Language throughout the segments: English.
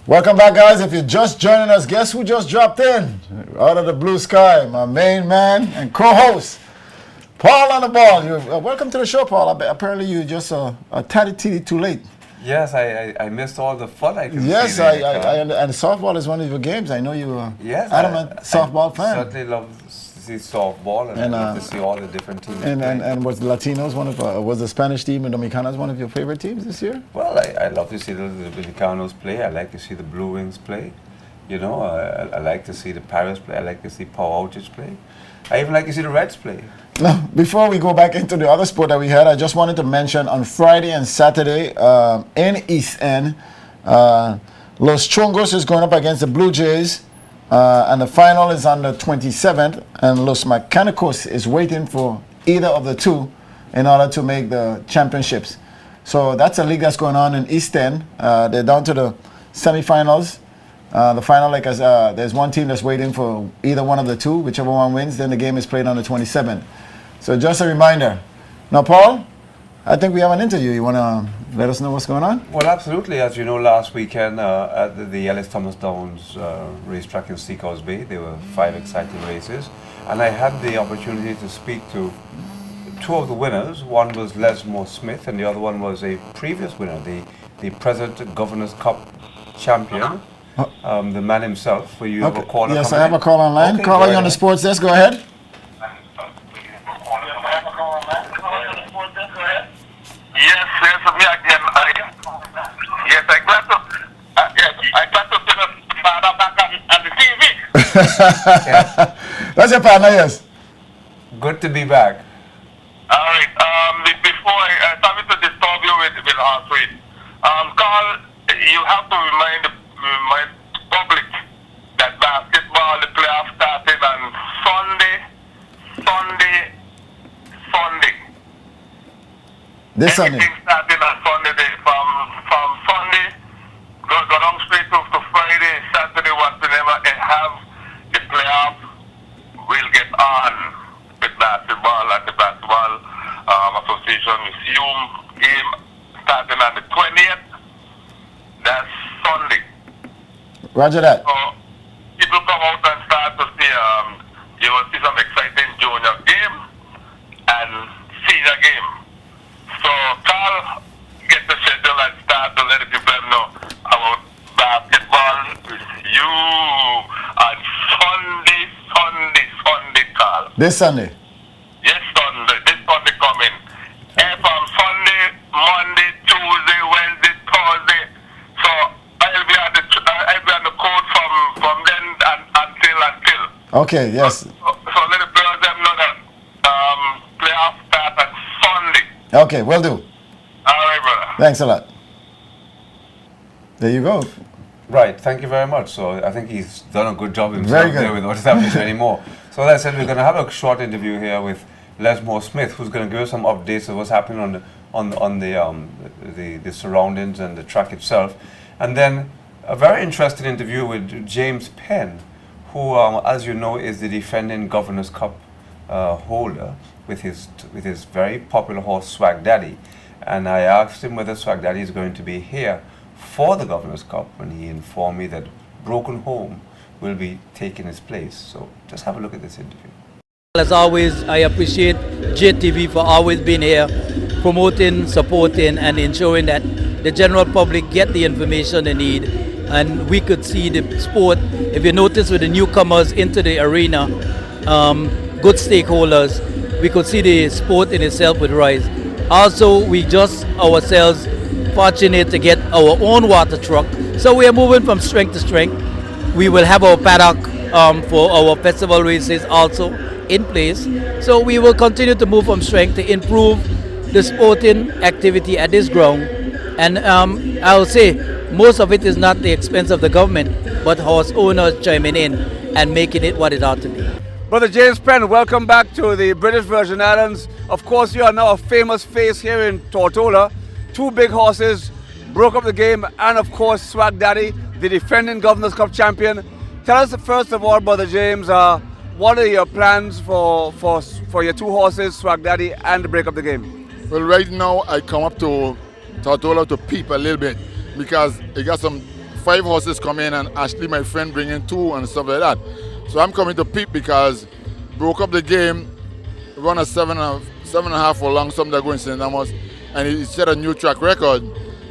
Welcome back, guys. If you're just joining us, guess who just dropped in? Out of the blue sky, my main man and co-host, Paul on the ball. Welcome to the show, Paul. Apparently you just a tatty too late. Yes, I missed all the fun I can Yes, see. and softball is one of your games. I know you are adamant softball fan. I certainly love to see softball and I love to see all the different teams and was the Latinos was the Spanish team and Dominicanos one of your favorite teams this year? Well, I love to see the Dominicanos play. I like to see the Blue Wings play. You know, I like to see the Pirates play. I like to see Power Outage play. I even like to see the Reds play. Now, before we go back into the other sport that we had, I just wanted to mention on Friday and Saturday in East End, Los Chongos is going up against the Blue Jays, and the final is on the 27th, and Los Mecanicos is waiting for either of the two in order to make the championships. So that's a league that's going on in East End. They're down to the semifinals. The final, there's one team that's waiting for either one of the two. Whichever one wins, then the game is played on the 27th. So just a reminder. Now, Paul, I think we have an interview. You want to let us know what's going on? Well, absolutely. As you know, last weekend at the Ellis Thomas Downs racetrack in Seacoast Bay, there were 5 exciting races. And I had the opportunity to speak to 2 of the winners. One was Lesmore Smith, and the other one was a previous winner, the present Governor's Cup champion. The man himself. For you have a caller? Yes, I have a call online. Okay, caller, you on the sports desk. Go ahead. Yes, me again. Yes, I got to see the father back on the TV. Yeah. That's your partner, yes. Good to be back. All right. Before I sorry to disturb you with heart rate. Carl, you have to remind public that basketball, the playoffs started on Sunday. This Sunday. Everything started on Sunday. From Sunday, go down straight to Friday, Saturday, whatever, and have the playoff will get on with basketball at the Basketball Association resume game starting on the 20th. That's Sunday. Roger that. So people come out and start to see, you will see some exciting junior game and senior game. So Carl, get the schedule and start to let the people know about basketball with you on Sunday, Carl. This Sunday? Yes, Sunday. This Sunday coming. And from Sunday, Monday, Tuesday, Wednesday, Thursday. So I'll be on the court from then until. Okay, yes. So let the players them know that playoff start on Sunday. Okay, will do. All right, brother. Thanks a lot. There you go. Right, thank you very much. So I think he's done a good job himself Very good. there with what's happening anymore. So as I said, we're going to have a short interview here with Lesmore Smith, who's going to give us some updates of what's happening on the surroundings and the track itself. And then a very interesting interview with James Penn, who, as you know, is the defending Governor's Cup holder with his very popular horse Swag Daddy. And I asked him whether Swag Daddy is going to be here for the Governor's Cup, and he informed me that Broken Home will be taking his place. So just have a look at this interview. As always, I appreciate JTV for always being here, promoting, supporting, and ensuring that the general public get the information they need. And we could see the sport, if you notice with the newcomers into the arena, good stakeholders, we could see the sport in itself would rise. Also, we just ourselves fortunate to get our own water truck. So we are moving from strength to strength. We will have our paddock for our festival races also in place. So we will continue to move from strength to improve the sporting activity at this ground. And I'll say most of it is not the expense of the government, but horse owners chiming in and making it what it ought to be. Brother James Penn, welcome back to the British Virgin Islands. Of course, you are now a famous face here in Tortola. 2 big horses broke up the game, and of course Swag Daddy, the defending Governor's Cup champion. Tell us first of all, Brother James, what are your plans for your 2 horses, Swag Daddy and the break up the game? Well, right now I come up to Tortola to peep a little bit because it got some 5 horses come in, and Ashley, my friend, bring in 2 and stuff like that. So I'm coming to peep because broke up the game, run a 7.5 for long, something that going St. Thomas, and he set a new track record.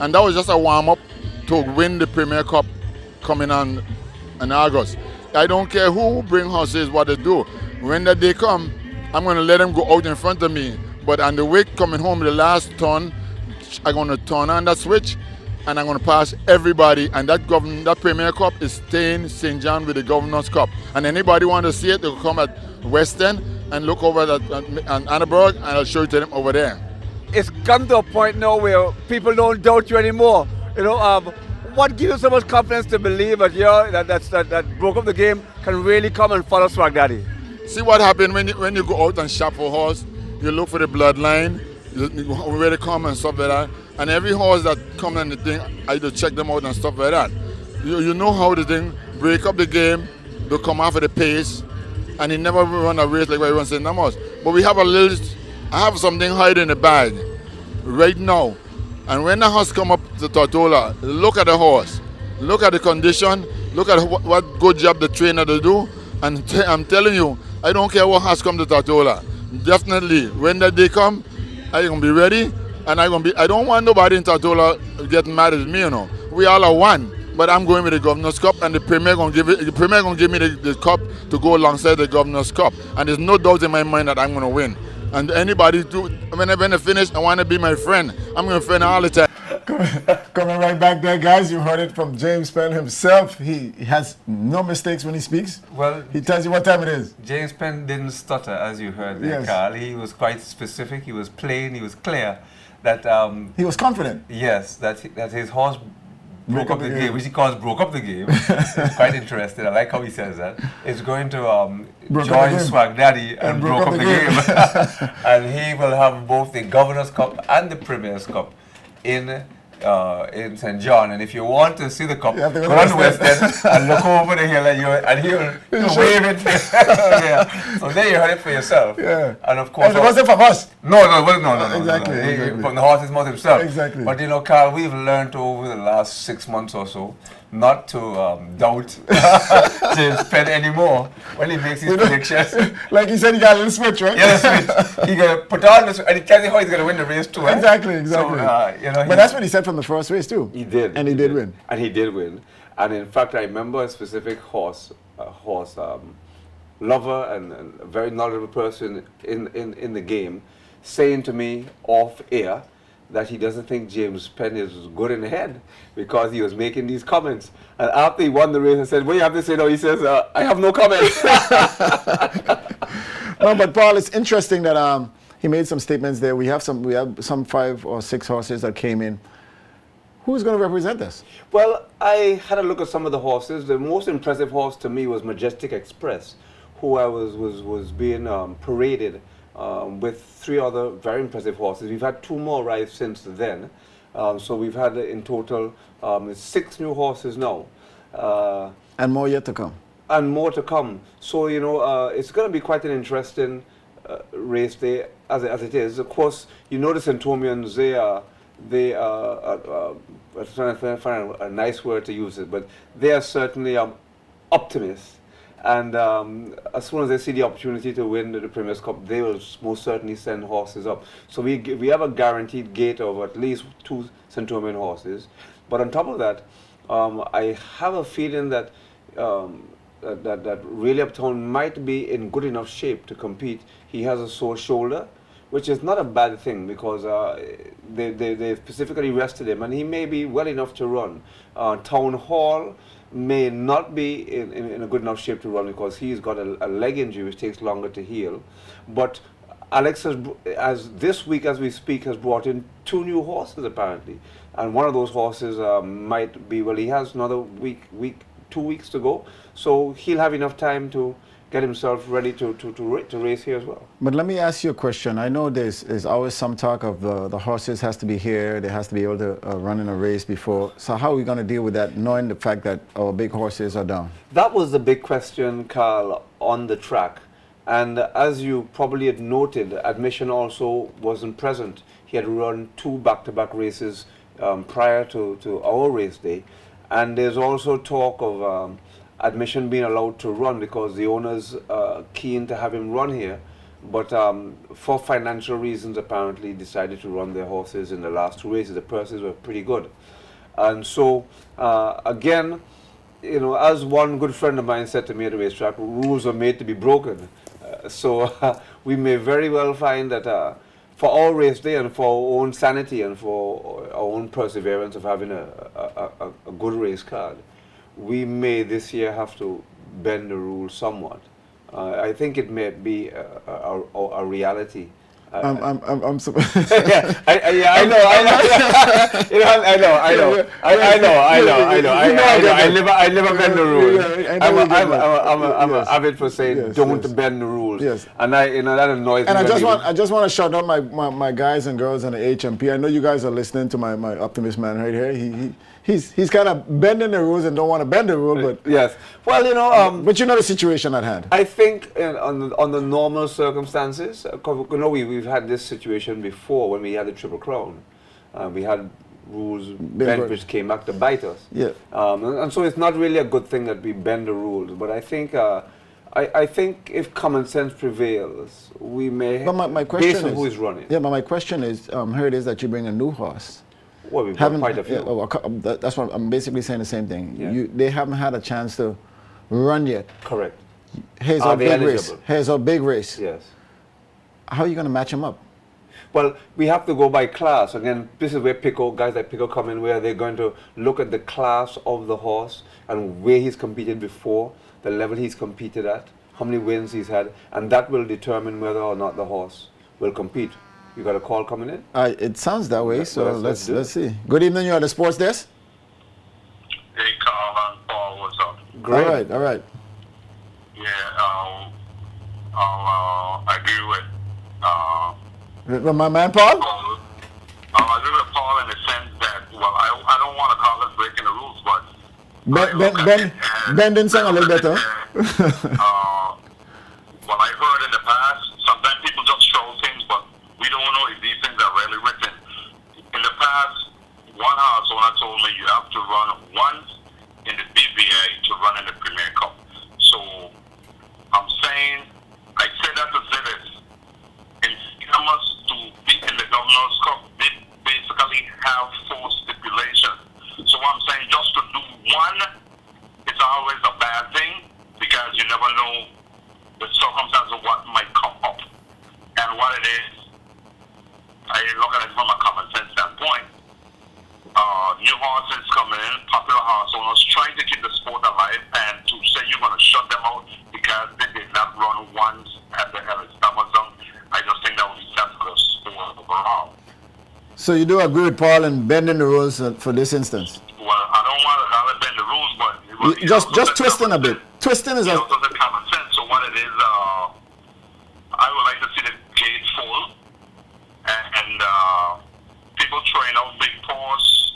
And that was just a warm-up to win the Premier Cup coming on in August. I don't care who bring horses, what they do. When that day come, I'm going to let them go out in front of me. But on the way coming home, the last turn, I'm going to turn on that switch, and I'm going to pass everybody. And that Premier Cup is staying St. John with the Governor's Cup. And anybody want to see it, they'll come at West End and look over at Annenberg, and I'll show it to them over there. It's come to a point now where people don't doubt you anymore. You know, what gives you so much confidence to believe that that broke up the game can really come and follow Swag Daddy? See what happened when you go out and shop for horse, you look for the bloodline, where they come and stuff like that. And every horse that comes and the thing, I just check them out and stuff like that. You know how the thing break up the game, they come off of the pace, and he never run a race like what he runs St. Thomas. But we have I have something hiding in the bag right now. And when the horse come up to Tortola, look at the horse, look at the condition, look at what good job the trainer to do. And I'm telling you, I don't care what horse come to Tortola. Definitely, when that day come, I'm gonna be ready, and I don't want nobody in Tortola getting mad at me. You know, we all are one. But I'm going with the Governor's Cup, and the Premier gonna give me the cup to go alongside the Governor's Cup. And there's no doubt in my mind that I'm gonna win. And anybody when I finish, I want to be my friend. I'm gonna friend all the time. Coming right back there, guys. You heard it from James Penn himself. He has no mistakes when he speaks. Well, he tells you what time it is. James Penn didn't stutter, as you heard there, Yes. Carl. He was quite specific. He was plain. He was clear. That he was confident. Yes, that his horse broke up the game, which he calls broke up the game. It's quite interesting. I like how he says that. It's going to join Swag Daddy and broke up the game. And he will have both the Governor's Cup and the Premier's Cup in St. John. And if you want to see the cup, go on the West End and look over the hill, and he'll wave it. Yeah. So there you heard it for yourself. Yeah. And of course, and it wasn't from us. No. Exactly. Exactly. From the horse's mouth himself. Exactly. But you know, Carl, we've learned over the last 6 months or so not to doubt James Penn anymore when he makes his predictions. Like he said, he got a little switch, right? Yeah, the switch. He gonna put on the switch, and he tells you how he's gonna win the race too. Eh? Exactly. So, but that's what he said from the first race too. He did, and he did win. And he did win. And in fact, I remember a specific horse lover and a very knowledgeable person in the game saying to me off air that he doesn't think James Penn is good in the head because he was making these comments. And after he won the race, I said, "What do you have to say now?" He says, "I have no comments." No, but Paul, it's interesting that he made some statements there. We have some 5 or 6 horses that came in. Who's going to represent us? Well, I had a look at some of the horses. The most impressive horse to me was Majestic Express, who I was being paraded with 3 other very impressive horses. We've had 2 more arrive since then. So we've had in total 6 new horses now. And more yet to come. And more to come. So, you know, it's going to be quite an interesting race day as it is. Of course, you know the Centomians, they are I'm trying to find a nice word to use it, but they are certainly optimists. And as soon as they see the opportunity to win the Premier's Cup, they will most certainly send horses up. So we have a guaranteed gate of at least 2 Centurion horses. But on top of that, I have a feeling that that Really Uptown might be in good enough shape to compete. He has a sore shoulder, which is not a bad thing because they specifically rested him, and he may be well enough to run. Town Hall may not be in a good enough shape to run because he's got a leg injury which takes longer to heal. But Alex as this week as we speak has brought in 2 new horses apparently, and one of those horses might be, well, he has another 2 weeks to go, so he'll have enough time to get himself ready to race here as well. But let me ask you a question. I know there's always some talk of the horses has to be here, they has to be able to run in a race before. So how are we going to deal with that, knowing the fact that our big horses are down? That was the big question, Carl, on the track. And as you probably had noted, Admission also wasn't present. He had run 2 back-to-back races prior to our race day. And there's also talk of admission being allowed to run because the owners are keen to have him run here. But for financial reasons, apparently decided to run their horses in the last 2 races. The purses were pretty good. And so, again, you know, as one good friend of mine said to me at the racetrack, rules are made to be broken. So we may very well find that for our race day and for our own sanity and for our own perseverance of having a good race card, we may this year have to bend the rules somewhat. I think it may be a reality. I'm Yeah, I know. You know, I never bend the rules. I'm an avid for saying don't bend the rules. Yes. And that annoys me. And I just want to shout out my guys and girls on the HMP. I know you guys are listening to my optimist man right here. He's kind of bending the rules and don't want to bend the rule, but yes. Well, you know, but you know the situation at hand. I think on the normal circumstances, you know, we've had this situation before when we had the Triple Crown. We had rules bent which came back to bite us. Yeah. And so it's not really a good thing that we bend the rules. But I think I think if common sense prevails, we may. But my question based on is who is running. Yeah, but my question is, here it is that you bring a new horse. Well, we've got quite a few. That's what I'm basically saying. The same thing. Yeah. They haven't had a chance to run yet. Correct. Here's Are our they big eligible? race. Here's our big race. Yes. How are you going to match them up? Well, we have to go by class. Again, this is where guys like Pico come in, where they're going to look at the class of the horse and where he's competed before, the level he's competed at, how many wins he's had, and that will determine whether or not the horse will compete. You got a call coming in? It sounds that way, so let's do it. see. Good evening, you're at the sports desk? Hey, Carl and Paul, what's up? Great. All right. Yeah, I agree with My man Paul? Paul. I agree with Paul in the sense that, well, I don't want to call it breaking the rules, but Bending song a little better. Well, I heard in the past, sometimes people just show things, but we don't know if these things are really written. In the past, one horse owner told me you have to run once in the BVA to run in the Premier Cup. So I'm saying, I said that to say this. In Scammers to be in the Governor's Cup, they basically have 4 stipulations. So I'm saying just to do one, it's always a bad thing because you never know the circumstance of what might come up. And what it is, I look at it from a common sense standpoint. New horses coming in, popular horse owners trying to keep the sport alive, and to say you're going to shut them out because they did not run once at the Ellis Amazon, I just think that would be sad for the sport overall. So you do agree with Paul in bending the rules for this instance? Well, I don't want to call it bend the rules, but Just twisting a bit. Twisting is also the common sense. So what it is, I would like to see the gate full and people throwing out big paws,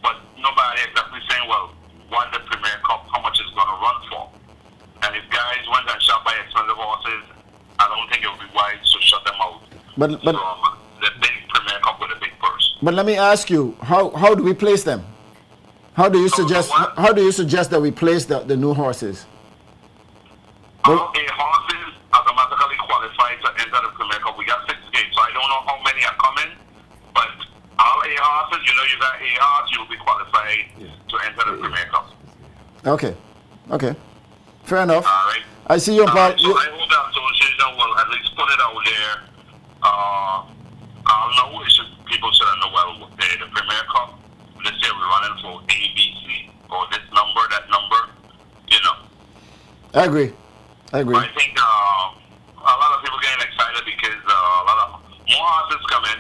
but nobody exactly saying, well, what the Premier Cup, how much it's going to run for. And if guys went and shot by expensive horses, I don't think it would be wise to shut them out But from the big Premier Cup with a big purse. But let me ask you, how do we place them? How do you suggest that we place the new horses? All 8 horses automatically qualified to enter the Premier Cup. We got 6 gates, so I don't know how many are coming, but all 8 horses, you know, you got 8 horses, you'll be qualified to enter the Premier Cup. Okay. Fair enough. All right. I see you, Paul. So I hope the association will at least put it out there. I'll know people should know, well, the Premier Cup, this year we're running for ABC, or this number, that number, you know. I agree. I think a lot of people getting excited because a lot of more horses come in,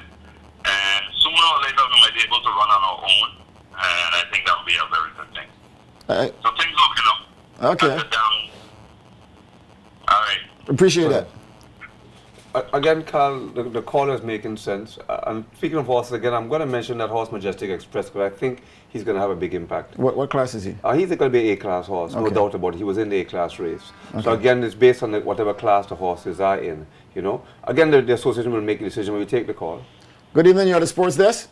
and sooner or later we might be able to run on our own, and I think that would be a very good thing. So things looking up. Okay. All right. Appreciate that. Again, Carl, the caller is making sense. And speaking of horses, again, I'm going to mention that horse Majestic Express because I think he's going to have a big impact. What class is he? He's going to be an A-class horse, no doubt about it. He was in the A-class race. Okay. So again, it's based on whatever class the horses are in, you know. Again, the association will make a decision when we take the call. Good evening, you're at the sports desk?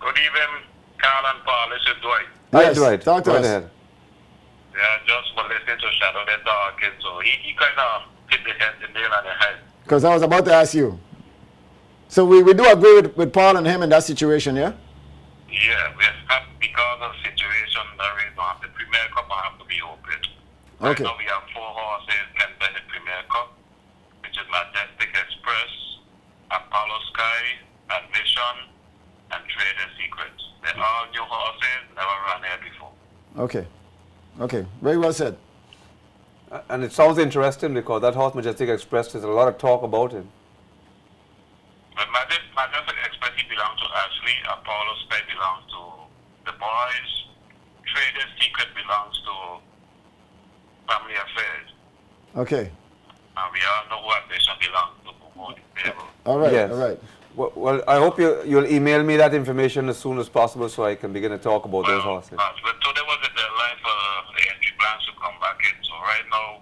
Good evening, Carl and Paul. This is Dwight. Yes, right. talk to Right us. ahead. Yeah, just for listening to Shadow the Dog, and so he kind of hit the nail on the head. Because I was about to ask you. So we do agree with Paul and him in that situation, yeah? Yeah, we have, because of situation, the reason the Premier Cup will have to be open. Right Okay. now we have 4 horses entered the Premier Cup, which is Majestic Express, Apollo Sky, Ambition, and Trader Secrets. They're all new horses, never run here before. Okay. Okay. Very well said. And it sounds interesting because that horse, Majestic Express, there's a lot of talk about him. But Majestic Express, he belongs to Ashley. Apollo Sky belongs to the boys. Trader Secret belongs to Family Affairs. Okay. And we all know who Ambition belongs to. Who the table. All right. Yes. All right. Well, I hope you'll email me that information as soon as possible so I can begin to talk about those horses. But today was the deadline for the entry plans to come back in. So right now,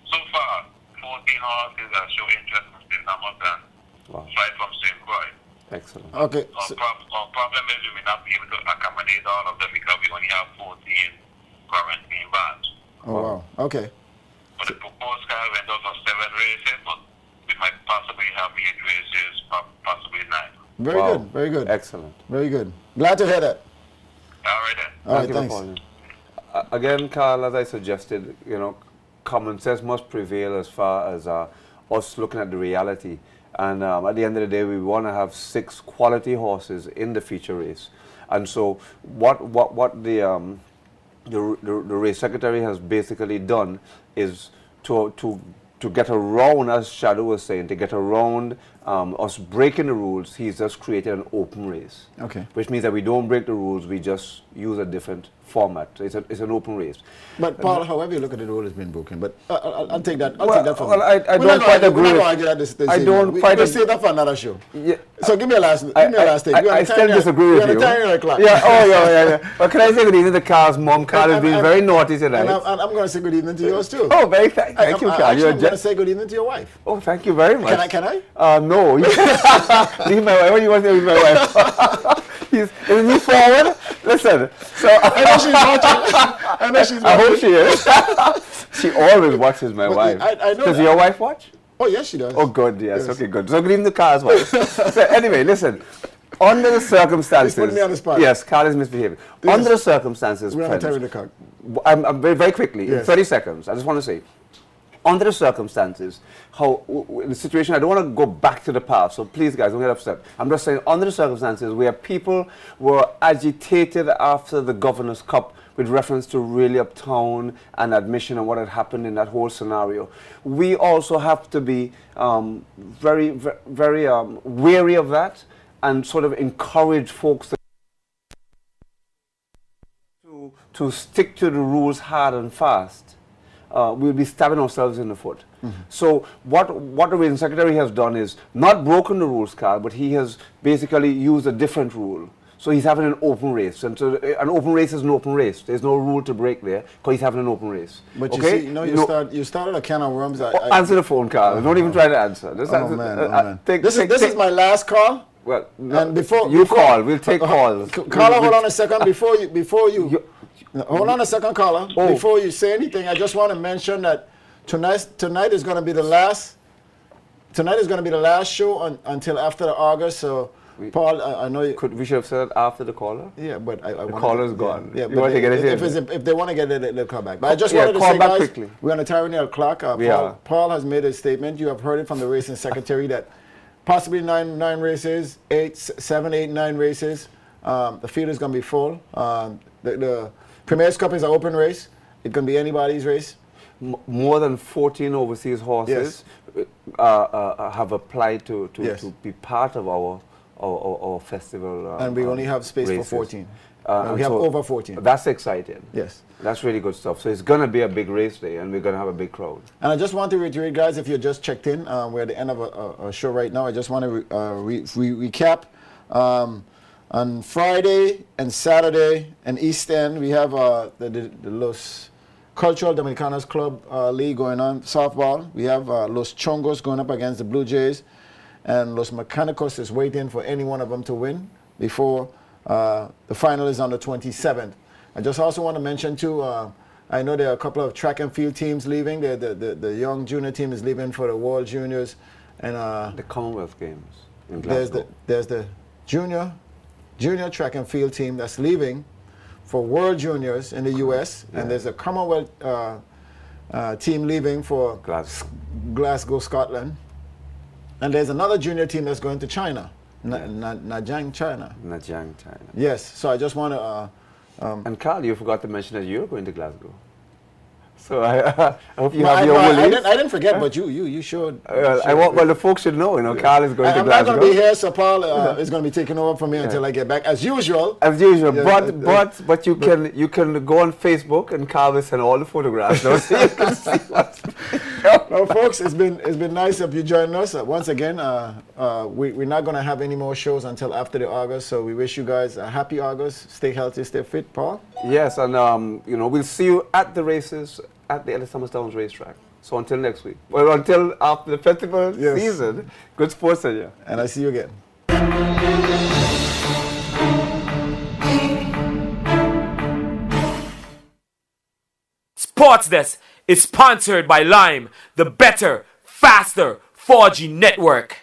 so far, 14 horses are showing interest in St. Thomas and Wow. 5 from St. Croix. Excellent. Okay. Our, So, our problem is we may not be able to accommodate all of them because we only have 14 quarantine bands. oh, wow. Okay. But the proposed car went out for 7 races, but we might possibly have 8 races, possibly 9. Very Wow. good. Very good. Excellent. Very good. Glad to hear that. All right then. All right. Thank you for Thanks. calling. Again, Carl, as I suggested, common sense must prevail as far as us looking at the reality. And at the end of the day, we want to have 6 quality horses in the feature race. And so, what the race secretary has basically done is to get around, as Shadow was saying, to get around us breaking the rules. He's just created an open race. Okay. Which means that we don't break the rules, we just use a different format. It's an open race. But Paul, however you look at it, the rule has been broken. But I'll take that. I'll Well, take that from well, I We're don't not quite gonna- agree We're not with- going to argue that this I evening. don't quite We'll ag- save that for another show. Yeah. So give me a last. Give me a last take. We're on I a still tiny- disagree we're with on you. a tiny clock. Yeah, yeah. Well, can I say good evening to Carl's mom? Carl has been I'm- very naughty tonight. And I'm going to say good evening to yours too. Oh, very thank you, Carl. Actually, You're I'm going to just, say good evening to your wife. oh, thank you very much. Can I? No. Leave my wife. What do you want to say with my wife? Isn't he forward? Listen. So I know she's watching. I know she's I watching. hope she is. She always watches my But wife. I know Does that. your wife watch? Oh, yes, she does. Oh, good. Yes. Yes. Okay, good. So good evening to Carl's wife. So anyway, listen. Under the circumstances, He's putting me on the spot. Yes, Carl is misbehaving. This Under is- the circumstances, We're on a friends, tiny clock. I'm very quickly, in Yes. 30 seconds, I just want to say, under the circumstances, the situation, I don't want to go back to the past, so please guys, don't get upset. I'm just saying, under the circumstances where people were agitated after the Governor's Cup with reference to really uptown and admission and what had happened in that whole scenario, we also have to be very wary of that and sort of encourage folks to stick to the rules hard and fast. We'll be stabbing ourselves in the foot. So what the Race Secretary has done is not broken the rules, Carl, but he has basically used a different rule. So he's having an open race, and so an open race is an open race. There's no rule to break there because he's having an open race. But you okay? see, you started a can of worms. Answer the phone, Carl. Don't even try to answer. Just Oh answer, man. take- This take- is my last call. Well, no, And before you call, we'll take calls. Caller, hold on a second. Before you hold on a second, caller. Oh. Before you say anything, I just want to mention that tonight is going to be the last. Tonight is going to be the last show until after the August. So, Paul, I know you. We should have said it after the caller. Yeah, but I The caller's gone. Yeah, You but want to get it if they want to get it, they'll call back. But I just Yeah, wanted to call say, back guys, quickly. we're on a tyrannical clock. We are. Paul has made a statement. You have heard it from the racing secretary that possibly nine races, 7, 8, 9 races. The field is going to be full. The Premier's Cup is an open race. It can be anybody's race. More than 14 overseas horses have applied to Yes. be part of our festival. And we only have space races. for 14. And we have so over 14. That's exciting. Yes. That's really good stuff. So it's going to be a big race day, and we're going to have a big crowd. And I just want to reiterate, guys, if you just checked in, we're at the end of a show right now. I just want to recap. On Friday and Saturday in East End, we have the Los Cultural Dominicanos Club League going on, softball. We have Los Chongos going up against the Blue Jays. And Los Mechanicos is waiting for any one of them to win before the final is on the 27th. I just also want to mention too. I know there are a couple of track and field teams leaving. The young junior team is leaving for the World Juniors, and The Commonwealth Games in there's Glasgow. the junior track and field team that's leaving for World Juniors in the U.S. Yeah. and there's a Commonwealth team leaving for Glasgow, Scotland, and there's another junior team that's going to China, Nanjing, China. Nanjing, China. Yes, so I just want to. And Carl, you forgot to mention that you're going to Glasgow. So I hope you No, have your woolies. I didn't forget, but you showed. Well, the folks should know, Carl is going to I'm not Glasgow. going to be here, so Paul is going to be taking over from me until I get back, as usual. As usual, Yeah, but you can go on Facebook and Carl will send all the photographs. So you can see what's Well, folks, it's been nice of you joining us once again. We're not going to have any more shows until after the August, so we wish you guys a happy August. Stay healthy, stay fit, Paul. Yes, and we'll see you at the races at the Ellis Thomas Downs racetrack. So until next week. Well, until after the festival season, good sports to you. And I see you again. Sports Desk is sponsored by Lime, the better, faster 4G network.